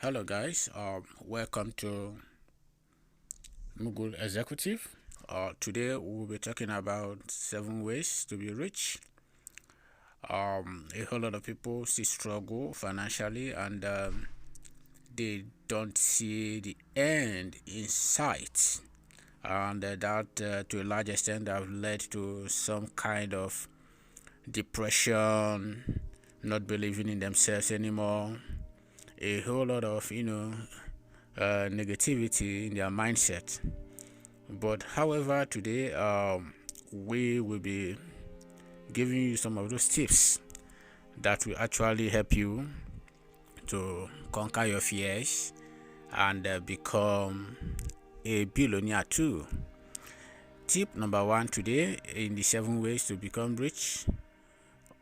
Hello guys, welcome to Google Executive. Today we'll be talking about 7 ways to be rich. A whole lot of people still struggle financially and they don't see the end in sight, and that to a large extent have led to some kind of depression, not believing in themselves anymore, a whole lot of negativity in their mindset. But however, today we will be giving you some of those tips that will actually help you to conquer your fears and become a billionaire too. Tip number one today in the 7 ways to become rich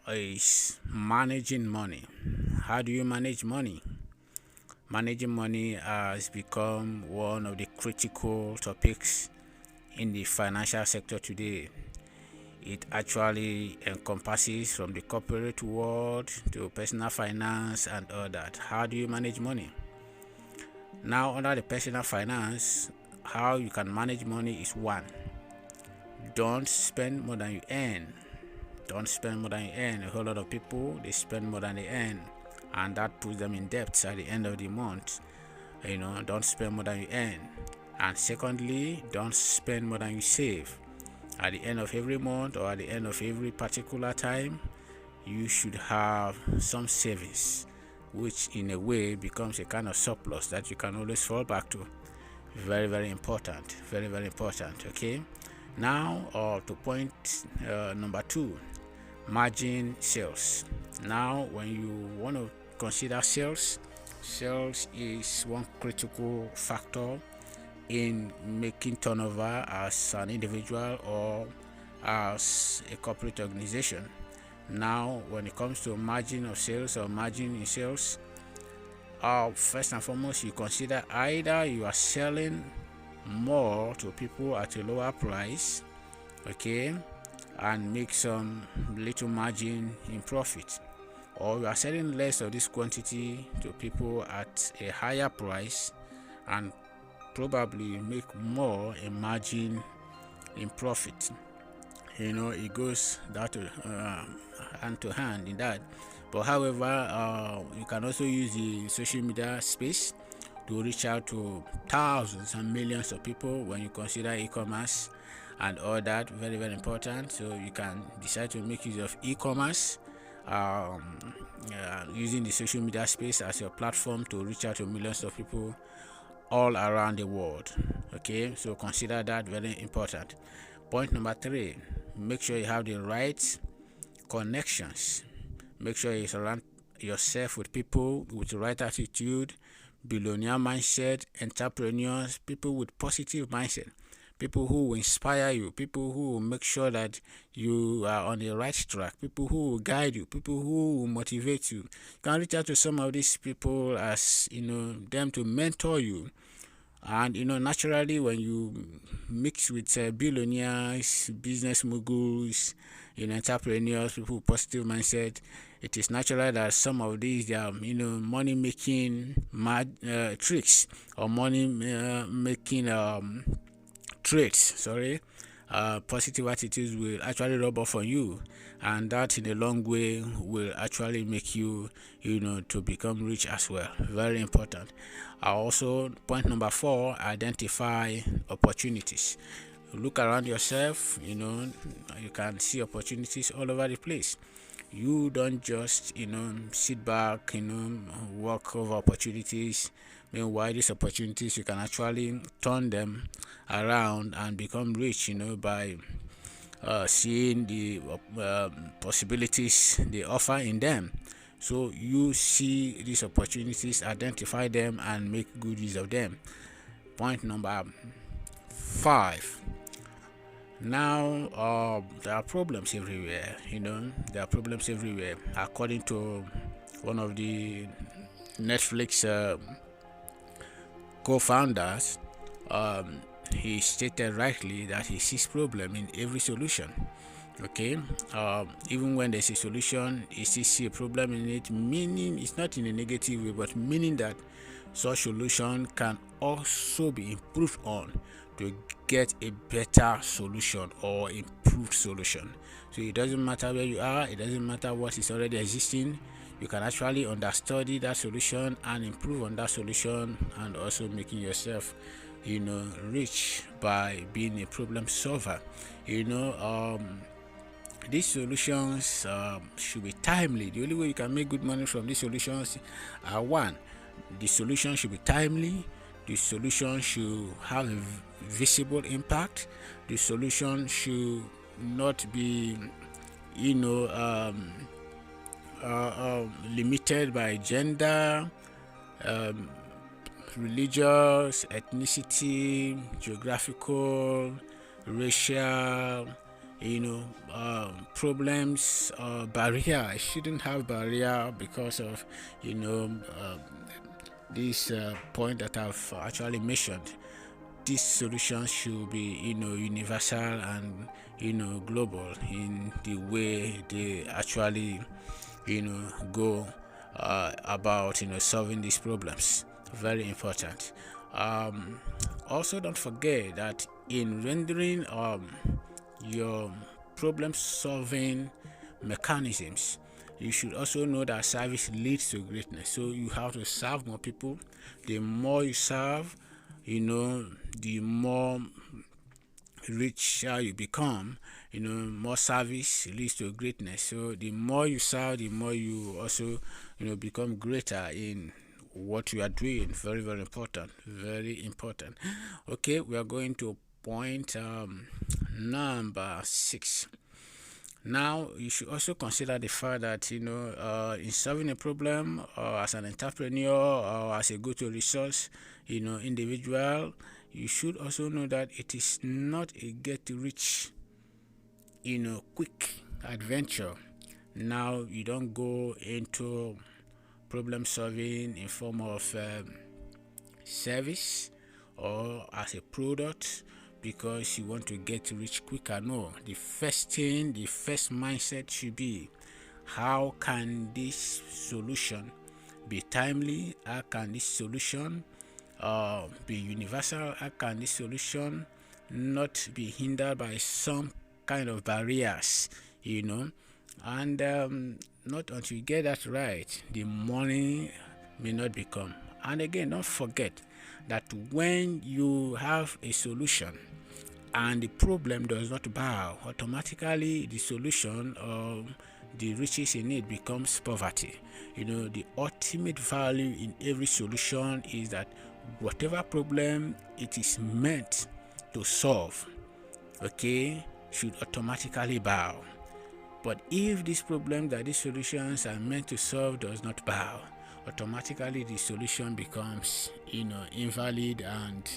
is managing money. How do you manage money? Managing money has become one of the critical topics in the financial sector today. It actually encompasses from the corporate world to personal finance and all that. How do you manage money? Now, under the personal finance, how you can manage money is one, don't spend more than you earn. Don't spend more than you earn. A whole lot of people, they spend more than they earn, and that puts them in debt at the end of the month. Don't spend more than you earn. And secondly, don't spend more than you save. At the end of every month or at the end of every particular time, you should have some savings, which in a way becomes a kind of surplus that you can always fall back to. Very, very important. Very, very important. Okay. Now, to point number two, margin sales. Now, when you want to consider sales is one critical factor in making turnover as an individual or as a corporate organization. Now, when it comes to margin of sales or margin in sales, first and foremost, you consider either you are selling more to people at a lower price, okay, and make some little margin in profit, or you are selling less of this quantity to people at a higher price and probably make more a margin in profit. It goes that hand to hand in that. But however, you can also use the social media space to reach out to thousands and millions of people when you consider e-commerce and all that. Very, very important. So you can decide to make use of e-commerce, using the social media space as your platform to reach out to millions of people all around the world. Okay, so consider that very important. Point number three, make sure you have the right connections. Make sure you surround yourself with people with the right attitude, billionaire mindset, entrepreneurs, people with positive mindset, people who will inspire you, people who will make sure that you are on the right track, people who will guide you, people who will motivate you. You can reach out to some of these people as them to mentor you. And naturally, when you mix with billionaires, business moguls, entrepreneurs, people with positive mindset, it is natural that some of these money making tricks or money making traits, positive attitudes will actually rub off on you, and that in a long way will actually make you to become rich as well. Very important. Also, point number four, identify opportunities. Look around yourself. You can see opportunities all over the place. You don't just sit back, walk over opportunities. Meanwhile, these opportunities, you can actually turn them around and become rich, by seeing the possibilities they offer in them. So you see these opportunities, identify them, and make good use of them. Point number five. Now, there are problems everywhere. There are problems everywhere. According to one of the Netflix co-founders, he stated rightly that he sees problem in every solution. Okay, even when there's a solution, he still see a problem in it. Meaning, it's not in a negative way, but meaning that Such solution can also be improved on to get a better solution or improved solution. So it doesn't matter where you are, it doesn't matter what is already existing. You can actually understudy that solution and improve on that solution, and also making yourself rich by being a problem solver. These solutions should be timely. The only way you can make good money from these solutions are: one, the solution should be timely, the solution should have a visible impact, the solution should not be limited by gender, religious, ethnicity, geographical, racial, problems, barrier. I shouldn't have barrier because of this point that I've actually mentioned. These solutions should be universal and global in the way they actually go about solving these problems. Very important. Also, don't forget that in rendering your problem solving mechanisms, you should also know that service leads to greatness. So you have to serve more people. The more you serve, the more richer you become. More service leads to greatness. So the more you serve, the more you also become greater in what you are doing. Very, very important. Very important. Okay, we are going to point number 6. Now, you should also consider the fact that in solving a problem, as an entrepreneur or as a go-to resource individual, you should also know that it is not a get-rich quick adventure. Now, you don't go into problem solving in form of service or as a product because you want to get rich quicker. No, the first mindset should be: how can this solution be timely? How can this solution be universal? How can this solution not be hindered by some kind of barriers? And not until you get that right, the money may not become. And again, don't forget that when you have a solution and the problem does not bow, automatically the solution of the riches in it becomes poverty. The ultimate value in every solution is that whatever problem it is meant to solve, should automatically bow. But if this problem that these solutions are meant to solve does not bow, automatically the solution becomes invalid, and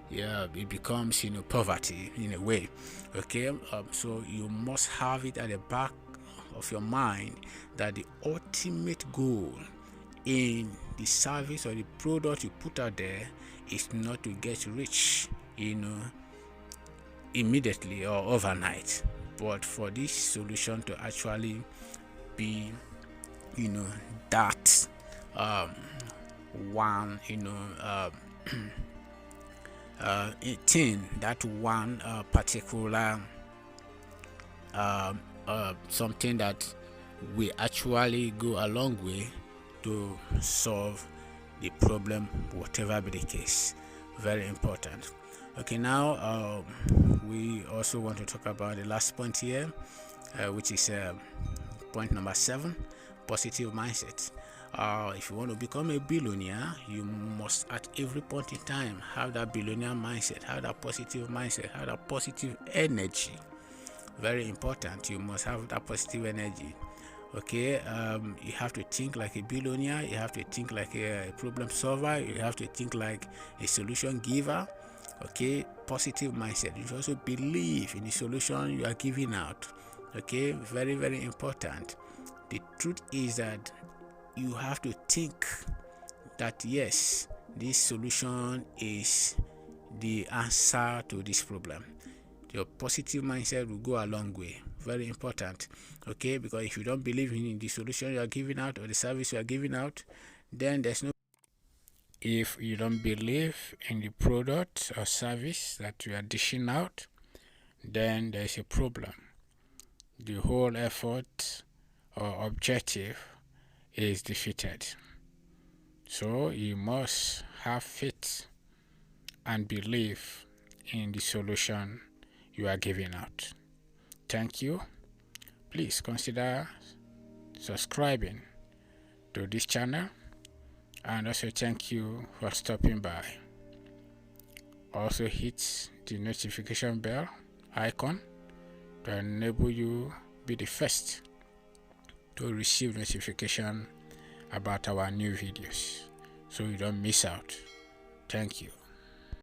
it becomes poverty in a way. So you must have it at the back of your mind that the ultimate goal in the service or the product you put out there is not to get rich immediately or overnight, but for this solution to actually be that one thing, that one particular something that will actually go a long way to solve the problem, whatever be the case. Very important. Okay, now we also want to talk about the last point here, which is point number 7: positive mindset. If you want to become a billionaire, you must at every point in time have that billionaire mindset, have that positive mindset, have that positive energy. Very important. You must have that positive energy. You have to think like a billionaire, you have to think like a problem solver, you have to think like a solution giver. Positive mindset. You should also believe in the solution you are giving out. Very, very important. The truth is that you have to think that yes, this solution is the answer to this problem. Your positive mindset will go a long way. Very important. Because if you don't believe in the solution you are giving out or the service you are giving out, then there's no If you don't believe in the product or service that we are dishing out, then there's a problem. The whole effort or objective is defeated. So you must have faith and believe in the solution you are giving out. Thank you. Please consider subscribing to this channel, and also thank you for stopping by. Also hit the notification bell icon to enable you be the first to receive notification about our new videos, so you don't miss out. Thank you.